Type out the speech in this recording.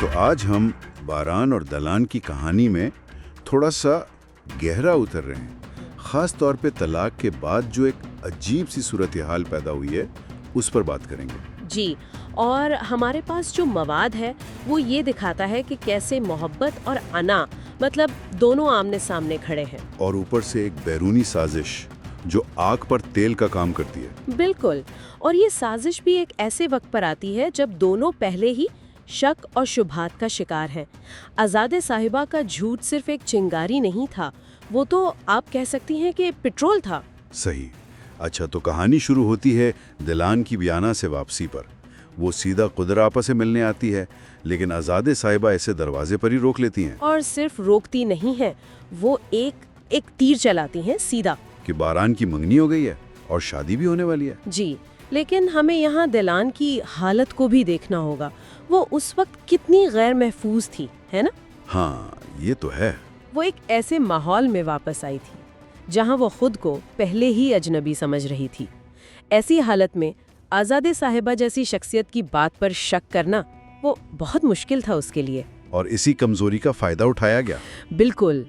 तो आज हम बारान और दलान की कहानी में थोड़ा सा गहरा उतर रहे हैं। ख़ास तौर पे तलाक के बाद जो एक अजीब सी सूरत हाल पैदा हुई है उस पर बात करेंगे। जी, और हमारे पास जो मवाद है वो ये दिखाता है कि कैसे मोहब्बत और अना मतलब दोनों आमने सामने खड़े हैं। और ऊपर से एक बैरूनी साजिश जो आग पर तेल का काम करती है। बिल्कुल, और ये साजिश भी एक ऐसे वक्त पर आती है जब दोनों पहले ही शक और शुबहात का शिकार हैं। आज़ादे साहिबा का झूठ सिर्फ एक चिंगारी नहीं था, वो तो आप कह सकती हैं कि पेट्रोल था। सही। अच्छा, तो कहानी शुरू होती है दिलान की बियाना से वापसी पर। वो सीधा कुदरा आपा से मिलने आती है, लेकिन आज़ादे साहिबा ऐसे दरवाजे पर ही रोक लेती हैं। और सिर्फ रोकती नहीं है, वो एक तीर चलाती हैं सीधा कि बारान की मंगनी हो गई है और शादी भी होने वाली है। जी। लेकिन हमें यहाँ दिलान की हालत को भी देखना होगा। वो उस वक्त कितनी गैर महफूज थी, है ना? हाँ, ये तो है। वो एक ऐसे माहौल में वापस आई थी जहाँ वो खुद को पहले ही अजनबी समझ रही थी। ऐसी हालत में आज़ादे साहिबा जैसी शख्सियत की बात पर शक करना वो बहुत मुश्किल था उसके लिए। और इसी कमजोरी का फायदा उठाया गया। बिल्कुल।